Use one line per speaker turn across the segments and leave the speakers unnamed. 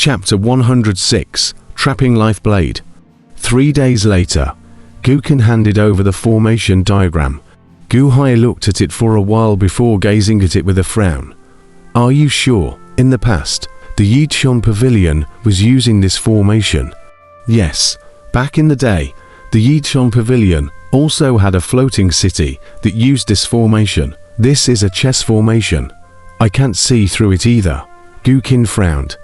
Chapter 106, Trapping Life Blade. 3 days later, Gukin handed over the formation diagram. Gu Hai looked at it for a while before gazing at it with a frown. Are you sure? In the past, the Yichun Pavilion was using this formation. Yes, back in the day, the Yichun Pavilion also had a floating city that used this formation. This is a chess formation. I can't see through it either. Gukin frowned.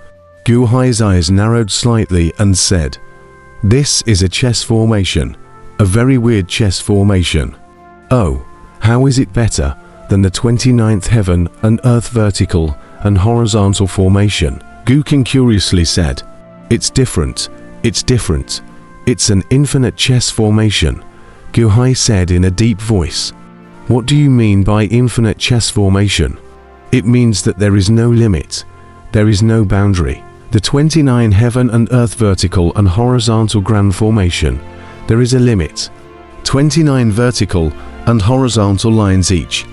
Gu Hai's eyes narrowed slightly and said, "This is a chess formation. A very weird chess formation." "Oh, how is it better than the 29th heaven and earth vertical and horizontal formation?" Gukin curiously said. "It's different. It's different. It's an infinite chess formation," Gu Hai said in a deep voice. "What do you mean by infinite chess formation?" "It means that there is no limit. There is no boundary. The 29 heaven and earth vertical and horizontal grand formation, there is a limit. 29 vertical and horizontal lines each.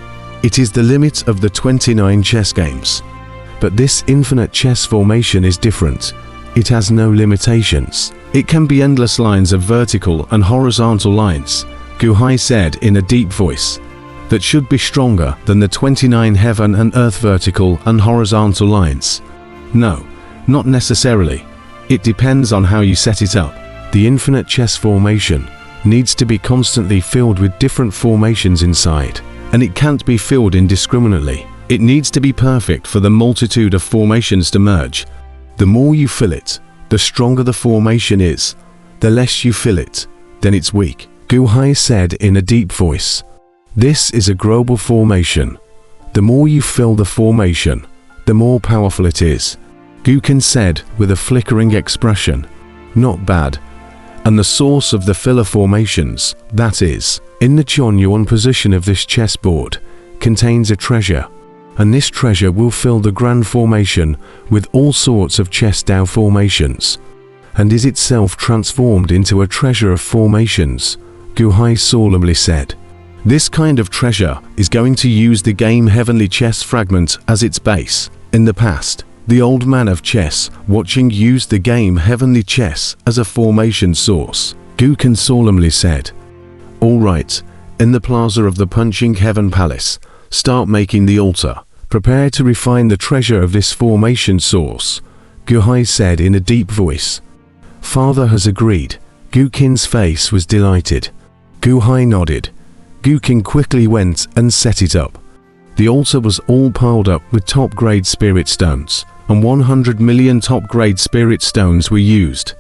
It is the limit of the 29 chess games. But this infinite chess formation is different. It has no limitations. It can be endless lines of vertical and horizontal lines," Gu Hai said in a deep voice. "That should be stronger than the 29 heaven and earth vertical and horizontal lines." "No, not necessarily. It depends on how you set it up. The infinite chess formation needs to be constantly filled with different formations inside, and it can't be filled indiscriminately. It needs to be perfect for the multitude of formations to merge. The more you fill it, the stronger the formation is. The less you fill it, then it's weak," Gu Hai said in a deep voice. "This is a global formation. The more you fill the formation, the more powerful it is," Gukin said with a flickering expression. "Not bad. And the source of the filler formations, that is, in the Chonyuan position of this chessboard, contains a treasure. And this treasure will fill the grand formation with all sorts of chess Dao formations, and is itself transformed into a treasure of formations," Gu Hai solemnly said. "This kind of treasure is going to use the game Heavenly Chess Fragment as its base. In the past, the old man of chess watching used the game Heavenly Chess as a formation source," Gukin solemnly said. "All right, in the plaza of the Punching Heaven Palace, start making the altar. Prepare to refine the treasure of this formation source," Gu Hai said in a deep voice. "Father has agreed." Gukin's face was delighted. Gu Hai nodded. Gukin quickly went and set it up. The altar was all piled up with top-grade spirit stones, and 100 million top-grade spirit stones were used.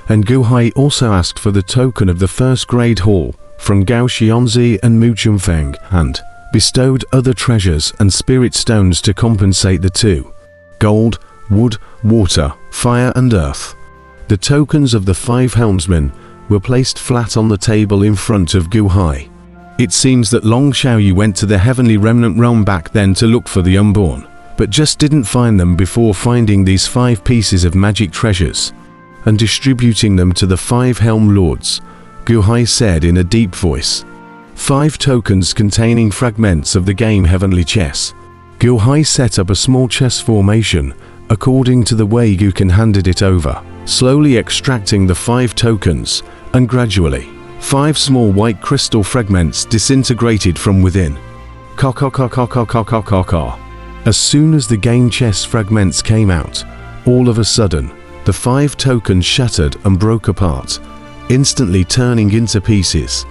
And Gu Hai also asked for the token of the first-grade hall from Gao Xianzi and Mu Chunfeng, and bestowed other treasures and spirit stones to compensate the two: gold, wood, water, fire and earth. The tokens of the 5 helmsmen were placed flat on the table in front of Gu Hai. It seems that Long Xiaoyu went to the heavenly remnant realm back then to look for the unborn, but just didn't find them before finding these 5 pieces of magic treasures and distributing them to the 5 helm lords, Gu Hai said in a deep voice. 5 tokens containing fragments of the game Heavenly Chess. Gu Hai set up a small chess formation according to the way Gukin handed it over, slowly extracting the 5 tokens, and gradually 5 small white crystal fragments disintegrated from within. Ka. As soon as the game chess fragments came out, all of a sudden, the 5 tokens shattered and broke apart, instantly turning into pieces.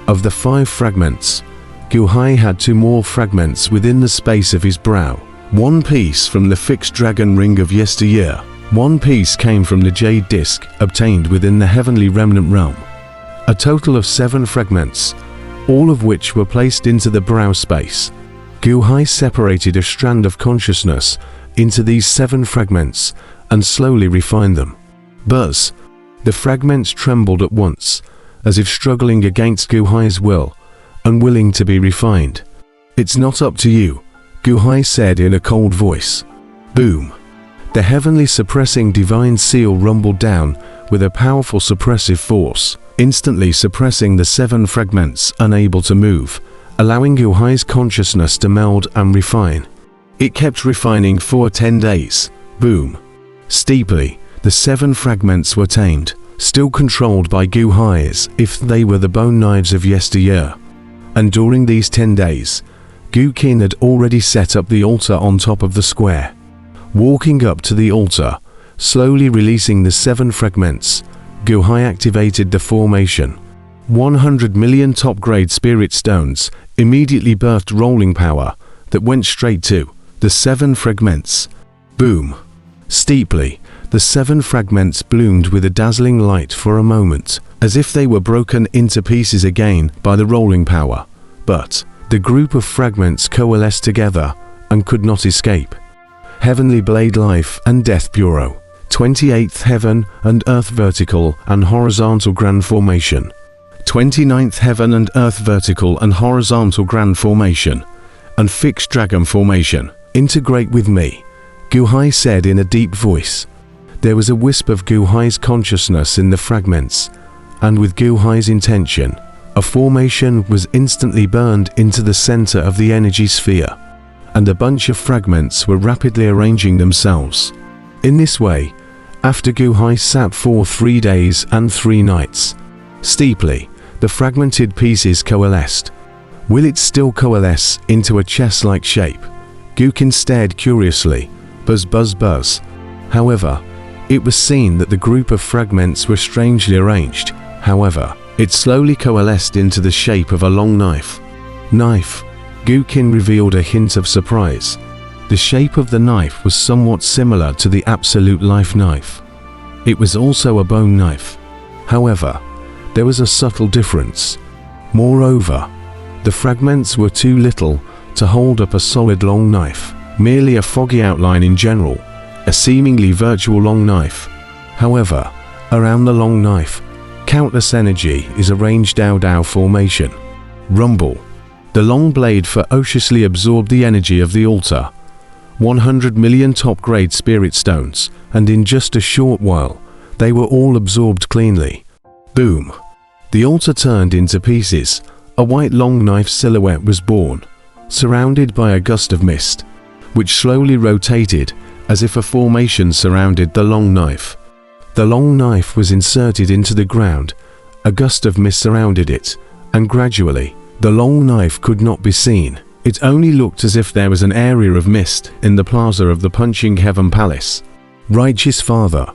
Of the 5 fragments, Gu Hai had 2 more fragments within the space of his brow. 1 piece from the fixed dragon ring of yesteryear. 1 piece came from the jade disc obtained within the heavenly remnant realm. A total of 7 fragments, all of which were placed into the brow space. Gu Hai separated a strand of consciousness into these 7 fragments and slowly refined them. Buzz! The fragments trembled at once, as if struggling against Gu Hai's will, unwilling to be refined. "It's not up to you," Gu Hai said in a cold voice. Boom! The heavenly suppressing divine seal rumbled down with a powerful suppressive force, instantly suppressing the 7 fragments unable to move, allowing Gu Hai's consciousness to meld and refine. It kept refining for 10 days. Boom! Steeply, the 7 fragments were tamed, still controlled by Gu Hai as if they were the bone knives of yesteryear. And during these 10 days, Gu Qin had already set up the altar on top of the square. Walking up to the altar, slowly releasing the 7 fragments, Gu Hai activated the formation. 100 million top-grade spirit stones immediately birthed rolling power that went straight to the 7 fragments. Boom! Steeply, the 7 fragments bloomed with a dazzling light for a moment, as if they were broken into pieces again by the rolling power. But the group of fragments coalesced together and could not escape. Heavenly Blade Life and Death Bureau. 28th Heaven and Earth Vertical and Horizontal Grand Formation. 29th Heaven and Earth Vertical and Horizontal Grand Formation. And Fixed Dragon Formation. Integrate with me, Gu Hai said in a deep voice. There was a wisp of Gu Hai's consciousness in the fragments, and with Gu Hai's intention, a formation was instantly burned into the center of the energy sphere, and a bunch of fragments were rapidly arranging themselves. In this way, after Gu Hai sat for 3 days and 3 nights, steeply, the fragmented pieces coalesced. Will it still coalesce into a chess-like shape? Gu Qin stared curiously. Buzz buzz buzz. However, it was seen that the group of fragments were strangely arranged. However, it slowly coalesced into the shape of a long knife. Knife. Gu Qin revealed a hint of surprise. The shape of the knife was somewhat similar to the Absolute Life knife. It was also a bone knife. However, there was a subtle difference. Moreover, the fragments were too little to hold up a solid long knife, merely a foggy outline in general, a seemingly virtual long knife. However, around the long knife, countless energy is arranged Dao formation. Rumble. The long blade ferociously absorbed the energy of the altar. 100 million top-grade spirit stones, and in just a short while, they were all absorbed cleanly. Boom! The altar turned into pieces. A white long knife silhouette was born, surrounded by a gust of mist, which slowly rotated as if a formation surrounded the long knife. The long knife was inserted into the ground, a gust of mist surrounded it, and gradually, the long knife could not be seen. It only looked as if there was an area of mist in the plaza of the Punching Heaven Palace. Righteous Father,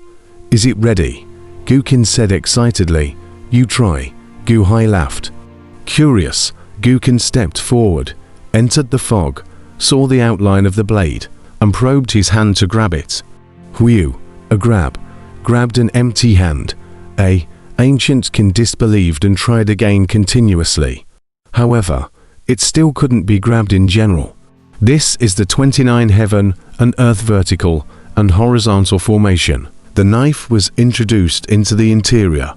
is it ready? Gu Qin said excitedly. You try. Gu Hai laughed. Curious, Gu Qin stepped forward, entered the fog, saw the outline of the blade, and probed his hand to grab it. Whew, a grab. Grabbed an empty hand. Ancient Qin disbelieved and tried again continuously. However, it still couldn't be grabbed in general. This is the 29 Heaven and Earth Vertical and Horizontal Formation. The knife was introduced into the interior.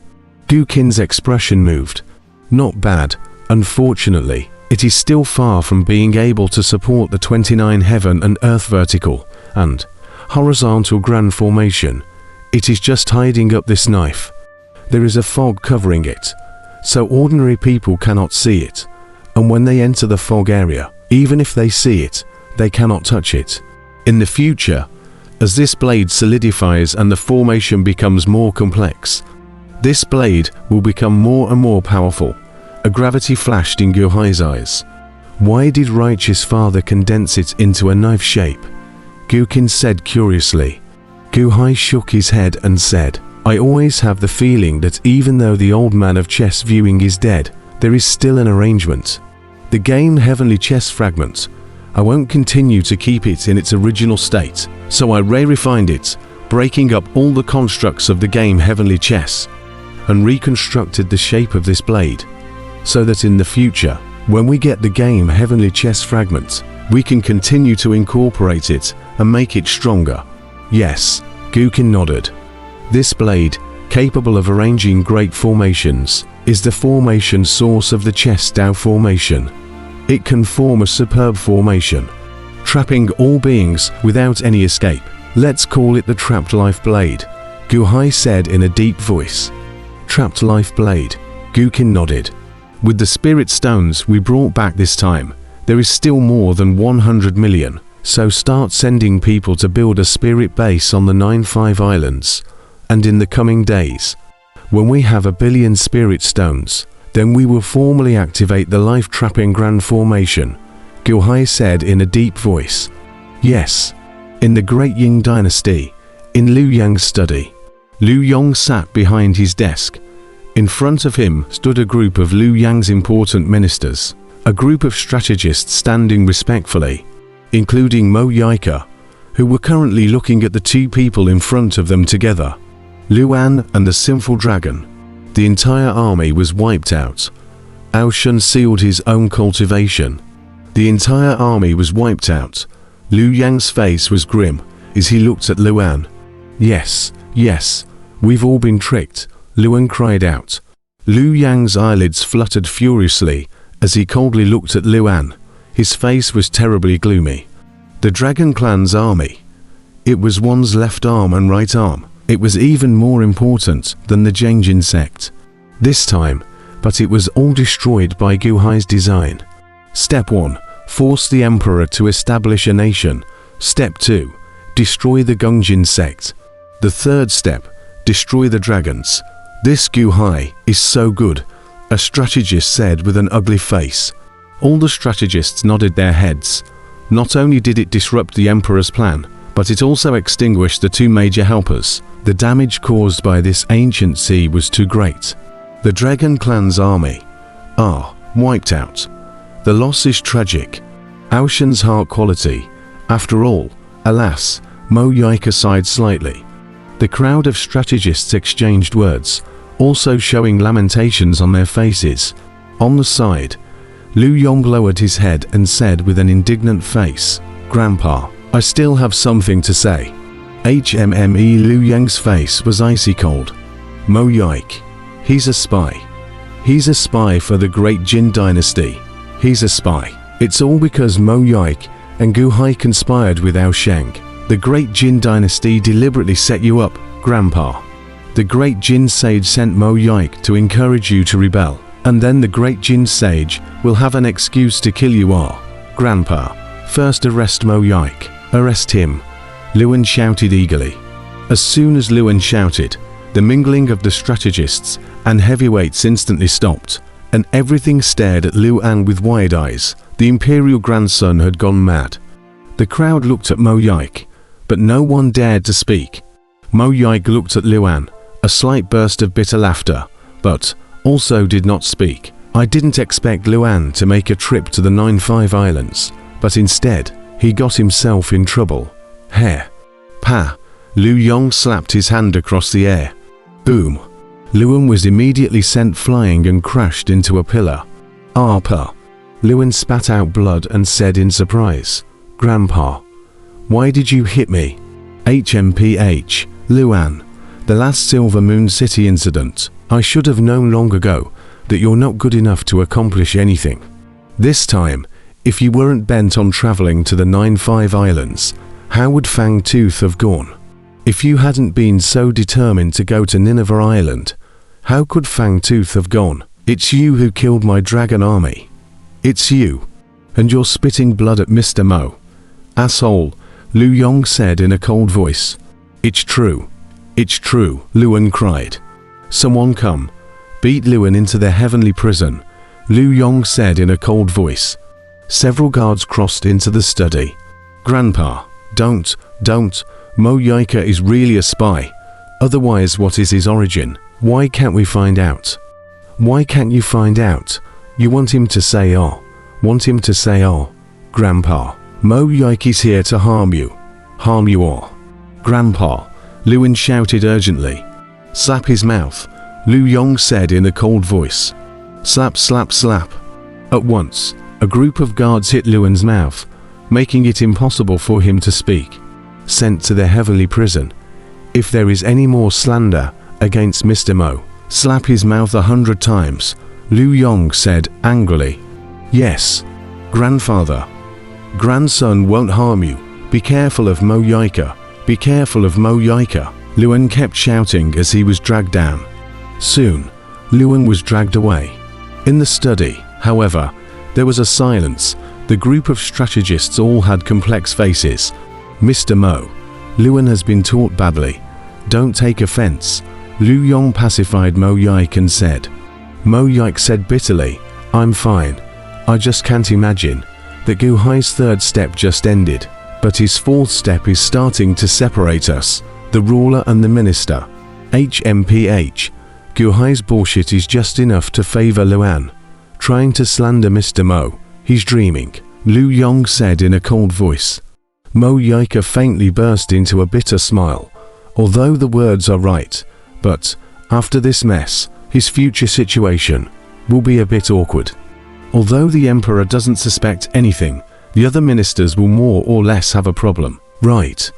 Gu Qin's expression moved. Not bad. Unfortunately, it is still far from being able to support the 29 Heaven and Earth Vertical and Horizontal Grand Formation. It is just hiding up this knife. There is a fog covering it, so ordinary people cannot see it, and when they enter the fog area, even if they see it, they cannot touch it. In the future, as this blade solidifies and the formation becomes more complex, this blade will become more and more powerful. A gravity flashed in Gu Hai's eyes. Why did Righteous Father condense it into a knife shape? Gu Qin said curiously. Gu Hai shook his head and said, I always have the feeling that even though the old man of chess viewing is dead, there is still an arrangement. The game Heavenly Chess Fragment. I won't continue to keep it in its original state, so I re-refined it, breaking up all the constructs of the game Heavenly Chess, and reconstructed the shape of this blade, so that in the future, when we get the game Heavenly Chess Fragment, we can continue to incorporate it and make it stronger. Yes, Gu Qin nodded. This blade, capable of arranging great formations, is the formation source of the chess Dao formation. It can form a superb formation, trapping all beings without any escape. Let's call it the Trapped Life Blade, Gu Hai said in a deep voice. Trapped Life Blade, Gu Qin nodded. With the spirit stones we brought back this time, there is still more than 100 million So start sending people to build a spirit base on the 9-5 islands. And in the coming days, when we have 1 billion spirit stones, then we will formally activate the life-trapping grand formation, Gu Hai said in a deep voice. Yes, in the Great Ying Dynasty, in Liu Yang's study. Liu Yong sat behind his desk. In front of him stood a group of Liu Yang's important ministers, a group of strategists standing respectfully, including Mo Yaika, who were currently looking at the two people in front of them together, Luan and the sinful dragon. The entire army was wiped out. Ao Shun sealed his own cultivation. The entire army was wiped out. Liu Yang's face was grim as he looked at Luan. Yes, yes, we've all been tricked, Luan cried out. Liu Yang's eyelids fluttered furiously as he coldly looked at Luan. His face was terribly gloomy. The Dragon Clan's army. It was one's left arm and right arm. It was even more important than the Zhengjin sect. This time, but it was all destroyed by Gu Hai's design. Step 1. Force the emperor to establish a nation. Step 2. Destroy the Gungjin sect. The third step. Destroy the dragons. This Gu Hai is so good, a strategist said with an ugly face. All the strategists nodded their heads. Not only did it disrupt the emperor's plan, but it also extinguished the two major helpers. The damage caused by this ancient sea was too great. The Dragon Clan's army are wiped out. The loss is tragic. Ao Shun's heart quality. After all, alas, Mo Yaika sighed slightly. The crowd of strategists exchanged words, also showing lamentations on their faces. On the side, Liu Yong lowered his head and said with an indignant face, "Grandpa, I still have something to say." Liu Yang's face was icy cold. Mo Yaik. He's a spy. He's a spy for the Great Jin Dynasty. He's a spy. It's all because Mo Yaik and Gu Hai conspired with Ao Sheng. The Great Jin Dynasty deliberately set you up, Grandpa. The Great Jin Sage sent Mo Yaik to encourage you to rebel, and then the Great Jin Sage will have an excuse to kill you all, Grandpa. First arrest Mo Yaik. Arrest him. Luan shouted eagerly. As soon as Luan shouted, the mingling of the strategists and heavyweights instantly stopped, and everything stared at Luan with wide eyes. The imperial grandson had gone mad. The crowd looked at Mo Yaik, but no one dared to speak. Mo Yaik looked at Luan, a slight burst of bitter laughter, but also did not speak. I didn't expect Luan to make a trip to the 9-5 islands, but instead, he got himself in trouble. Hair. Pa. Liu Yong slapped his hand across the air. Boom. Luan was immediately sent flying and crashed into a pillar. Ah, Pa. Luan spat out blood and said in surprise, "Grandpa, why did you hit me?" HMPH. Luan. The last Silver Moon City incident. I should have known long ago that you're not good enough to accomplish anything. This time, if you weren't bent on traveling to the 9-5 islands, how would Fang Tooth have gone? If you hadn't been so determined to go to Nineveh Island, how could Fang Tooth have gone? It's you who killed my dragon army. It's you. And you're spitting blood at Mr. Mo. Asshole, Liu Yong said in a cold voice. It's true. It's true, Luan cried. Someone come. Beat Luan into their heavenly prison, Liu Yong said in a cold voice. Several guards crossed into the study. Grandpa, don't. Mo Yaika is really a spy. Otherwise, what is his origin? Why can't we find out? Why can't you find out? You want him to say oh. Want him to say oh. Grandpa, Mo Yaiki's here to harm you. Harm you all. Grandpa, Luan shouted urgently. Slap his mouth, Liu Yong said in a cold voice. Slap, slap, slap. At once, a group of guards hit Luan's mouth, making it impossible for him to speak. Sent to the heavenly prison. If there is any more slander against Mr. Mo, slap his mouth 100 times, Liu Yong said angrily. Yes, grandfather. Grandson won't harm you. Be careful of Mo Yaika. Be careful of Mo Yaika. Luan kept shouting as he was dragged down. Soon, Luan was dragged away. In the study, however, there was a silence, The group of strategists all had complex faces. Mr. Mo, Luan has been taught badly. Don't take offense. Lu Yong pacified Mo Yike and said. Mo Yike said bitterly, I'm fine. I just can't imagine that Gu Hai's third step just ended, but his fourth step is starting to separate us, the ruler and the minister. HMPH. Gu Hai's bullshit is just enough to favor Luan. Trying to slander Mr. Mo. He's dreaming, Lu Yong said in a cold voice. Mo Yike faintly burst into a bitter smile. Although the words are right, but after this mess, his future situation will be a bit awkward. Although the emperor doesn't suspect anything, the other ministers will more or less have a problem. Right,